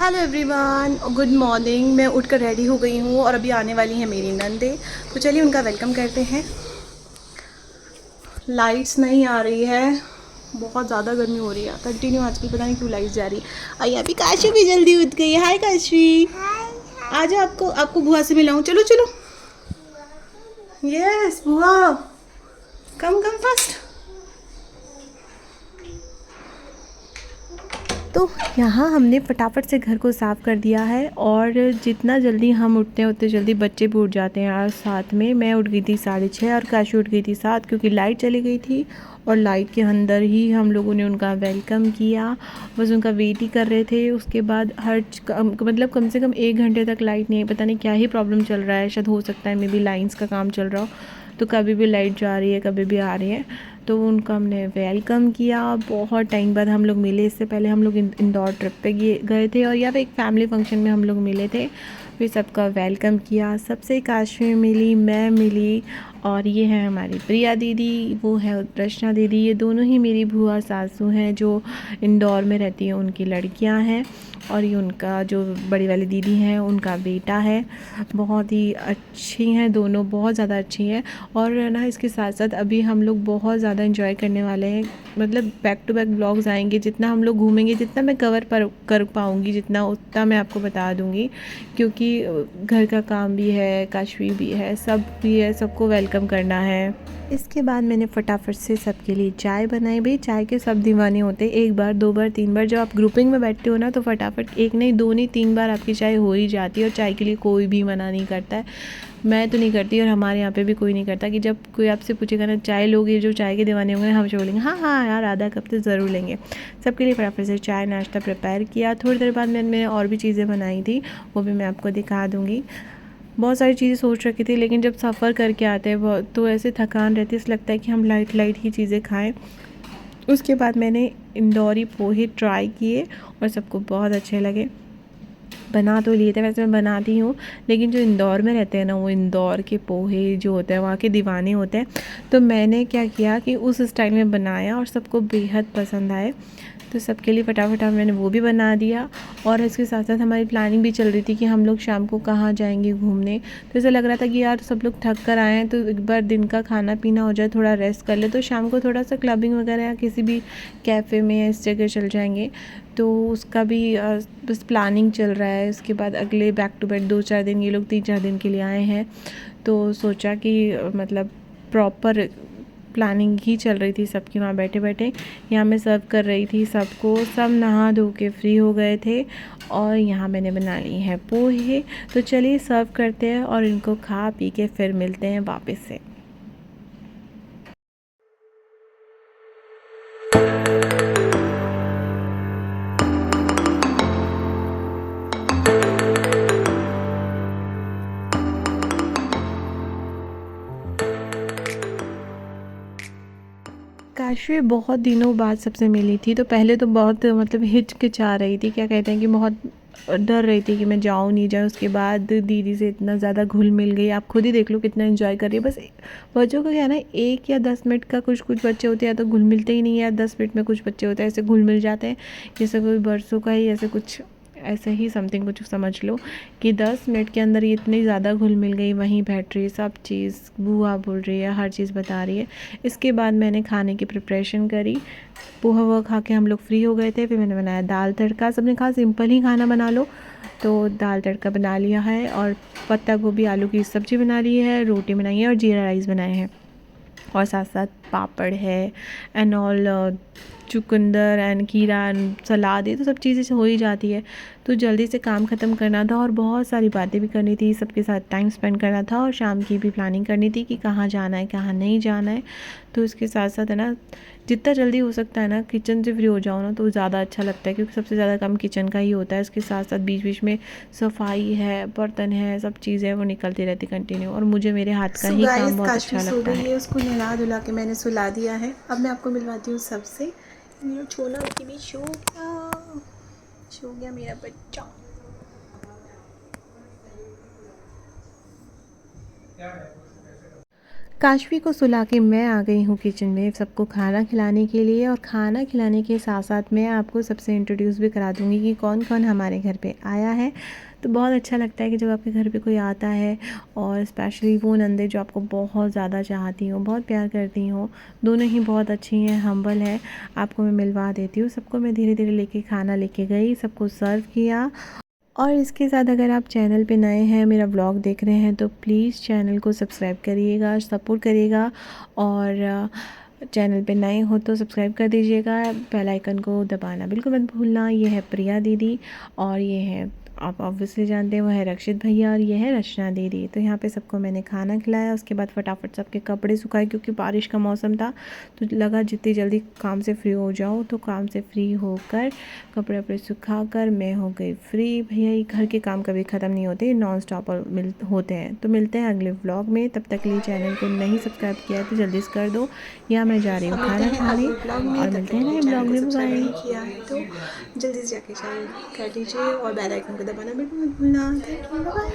Hello everyone, good morning. मैं उठकर ready हो गई हूँ और अभी आने वाली है मेरी नंदे। तो चलिए उनका वेलकम करते हैं। लाइट्स नहीं आ रही है, बहुत ज़्यादा गर्मी हो रही है कंटिन्यू आजकल, पता नहीं क्यों लाइट्स जा रही है। आइए, अभी काशवी भी जल्दी उठ गई है। हाय काशवी, आ जाओ, आपको आपको बुआ से मिलाऊँ। चलो चलो। यस बुआ, कम कम फर्स्ट। तो यहाँ हमने फटाफट से घर को साफ़ कर दिया है और जितना जल्दी हम उठते हैं उतने जल्दी बच्चे भी उठ जाते हैं। और साथ में मैं उठ गई थी 6:30 और काशू उठ गई थी 7, क्योंकि लाइट चली गई थी और लाइट के अंदर ही हम लोगों ने उनका वेलकम किया। बस उनका वेट ही कर रहे थे। उसके बाद मतलब कम से कम 1 घंटे तक लाइट नहीं है। पता नहीं क्या ही प्रॉब्लम चल रहा है, शायद हो सकता है मे बी लाइन्स का काम चल रहा हो, तो कभी भी लाइट जा रही है कभी भी आ रही है। तो उनका हमने वेलकम किया। बहुत टाइम बाद हम लोग मिले। इससे पहले हम लोग इंदौर ट्रिप पे गए थे और यहाँ पे एक फैमिली फंक्शन में हम लोग मिले थे। फिर सबका वेलकम किया। सबसे काशवी मिली, मैं मिली, और ये है हमारी प्रिया दीदी, वो है रचना दीदी। ये दोनों ही मेरी बुआ सासू हैं जो इंदौर में रहती हैं, उनकी लड़कियां हैं। और ये उनका जो बड़ी वाली दीदी हैं उनका बेटा है। बहुत ही अच्छी हैं दोनों, बहुत ज़्यादा अच्छी हैं। और ना इसके साथ साथ अभी हम लोग बहुत ज़्यादा एंजॉय करने वाले हैं। मतलब बैक टू बैक ब्लॉग्स आएंगे। जितना हम लोग घूमेंगे, जितना मैं कवर पर कर पाऊँगी, जितना उतना मैं आपको बता दूँगी, क्योंकि घर का काम भी है, काशवी भी है, सब भी है, सबको वेलकम करना है। इसके बाद मैंने फटाफट से सबके लिए चाय बनाई। भाई चाय के सब दीवाने होते हैं, 1 बार 2 बार 3 बार। जब आप ग्रुपिंग में बैठते हो ना तो फटाफट 1 नहीं 2 नहीं 3 बार आपकी चाय हो ही जाती है। और चाय के लिए कोई भी मना नहीं करता है। मैं तो नहीं करती और हमारे यहाँ पे भी कोई नहीं करता कि जब कोई आपसे पूछेगा ना चाय लोगे, जो चाय के दीवाने होंगे हमेशा बोलेंगे हाँ हाँ यार आधा कप तो ज़रूर लेंगे। सबके लिए फटाफट से चाय नाश्ता प्रिपेयर किया। थोड़ी देर बाद मैंने और भी चीज़ें बनाई थी, वो भी मैं आपको दिखा दूँगी। बहुत सारी चीज़ें सोच रखी थी, लेकिन जब सफ़र करके आते हैं तो ऐसे थकान रहती है, इसलिए लगता है कि हम लाइट लाइट ही चीज़ें खाएं। उसके बाद मैंने इंदौरी पोहे ट्राई किए और सबको बहुत अच्छे लगे। बना तो लिए थे, वैसे मैं बनाती हूँ, लेकिन जो इंदौर में रहते हैं ना वो इंदौर के पोहे जो होते हैं वहाँ के दीवाने होते हैं। तो मैंने क्या किया कि उस स्टाइल में बनाया और सबको बेहद पसंद आए। तो सबके लिए फटाफट मैंने वो भी बना दिया। और इसके साथ साथ हमारी प्लानिंग भी चल रही थी कि हम लोग शाम को कहाँ जाएंगे घूमने। तो ऐसा लग रहा था कि यार सब लोग थक कर आए हैं तो एक बार दिन का खाना पीना हो जाए, थोड़ा रेस्ट कर ले, तो शाम को थोड़ा सा क्लबिंग वगैरह या किसी भी कैफ़े में इस जगह चल जाएंगे। तो उसका भी बस प्लानिंग चल रहा है। उसके बाद अगले बैक टू बैक 2-4 दिन, ये लोग 3-4 दिन के लिए आए हैं, तो सोचा कि मतलब प्रॉपर प्लानिंग ही चल रही थी सबकी। वहाँ बैठे बैठे यहाँ मैं सर्व कर रही थी सबको। सब नहा धो के फ्री हो गए थे और यहाँ मैंने बना ली है पोहे। तो चलिए सर्व करते हैं और इनको खा पी के फिर मिलते हैं वापस से। काशवी बहुत दिनों बाद सबसे मिली थी, तो पहले तो बहुत मतलब हिचकिचा रही थी, क्या कहते हैं कि बहुत डर रही थी कि मैं जाऊँ नहीं जाऊँ। उसके बाद दीदी से इतना ज़्यादा घुल मिल गई। आप खुद ही देख लो कितना एंजॉय कर रही है। बस बच्चों का क्या है ना, 1 या 10 मिनट का कुछ कुछ बच्चे होते हैं तो घुल मिलते ही नहीं है, 10 मिनट में कुछ बच्चे होते हैं ऐसे घुल मिल जाते हैं। जैसे कोई बरसों का ही ऐसे कुछ, ऐसे ही समथिंग कुछ समझ लो कि 10 मिनट के अंदर ये इतनी ज़्यादा घुल मिल गई। वहीं बैठ रही है, सब चीज़ बुआ बोल रही है, हर चीज़ बता रही है। इसके बाद मैंने खाने की प्रिपरेशन करी। पोहा वोहा खा के हम लोग फ्री हो गए थे। फिर मैंने बनाया दाल तड़का। सबने कहा सिंपल ही खाना बना लो, तो दाल तड़का बना लिया है। और पत्ता गोभी आलू की सब्ज़ी बना ली है, रोटी बनाई है और जीरा राइस बनाए हैं। और साथ साथ पापड़ है एंड ऑल, चुकंदर एंड खीरा एंड सलाद, ये तो सब चीज़ें हो ही जाती है। तो जल्दी से काम ख़त्म करना था और बहुत सारी बातें भी करनी थी, सबके साथ टाइम स्पेंड करना था और शाम की भी प्लानिंग करनी थी कि कहाँ जाना है कहाँ नहीं जाना है। तो इसके साथ साथ है ना, जितना जल्दी हो सकता है ना किचन से फ्री हो जाओ ना तो ज़्यादा अच्छा लगता है, क्योंकि सबसे ज़्यादा काम किचन का ही होता है। इसके साथ साथ बीच बीच में सफाई है, बर्तन है, सब चीज़ें वो निकलती रहती कंटिन्यू। और मुझे मेरे हाथ का ही काम बहुत काशवी अच्छा सो लगता गई है। है, उसको नहला धुला के मैंने सुला दिया है। अब मैं आपको मिलवाती हूँ सबसे। मेरा छोना की भी सो गया मेरा बच्चा। काशवी को सुला के मैं आ गई हूँ किचन में सबको खाना खिलाने के लिए। और खाना खिलाने के साथ साथ मैं आपको सबसे इंट्रोड्यूस भी करा दूँगी कि कौन कौन हमारे घर पे आया है। तो बहुत अच्छा लगता है कि जब आपके घर पे कोई आता है, और स्पेशली वो नंदे जो आपको बहुत ज़्यादा चाहती हो, बहुत प्यार करती हो। दोनों ही बहुत अच्छी हैं, हम्बल है। आपको मैं मिलवा देती हूँ। सबको मैं धीरे धीरे लेके खाना लेके गई, सबको सर्व किया। और इसके साथ अगर आप चैनल पे नए हैं, मेरा व्लॉग देख रहे हैं, तो प्लीज़ चैनल को सब्सक्राइब करिएगा, सपोर्ट करिएगा। और चैनल पे नए हो तो सब्सक्राइब कर दीजिएगा, बेल आइकन को दबाना बिल्कुल मत भूलना। ये है प्रिया दीदी, और ये है, आप ऑब्वियसली जानते हैं, वो है रक्षित भैया, और ये है रचना दीदी। तो यहाँ पे सबको मैंने खाना खिलाया। उसके बाद फटाफट सबके कपड़े सुखाए, क्योंकि बारिश का मौसम था। तो लगा जितनी जल्दी काम से फ्री हो जाओ। तो काम से फ्री होकर कपड़े वपड़े सुखा कर मैं हो गई फ्री। भैया ये घर के काम कभी ख़त्म नहीं होते, नॉन स्टॉप और होते हैं। तो मिलते हैं अगले व्लॉग में। तब तक के लिए चैनल को नहीं सब्सक्राइब किया है तो जल्दी से कर दो। या मैं जा रही हूँ खाना खाने, और मिलते हैं नए ब्लॉग में। बाय। किया है तो जल्दी से जाके चैनल कर दीजिए और बेल आइकन को दबाना बिल्कुल मत भूलना। Thank you, bye.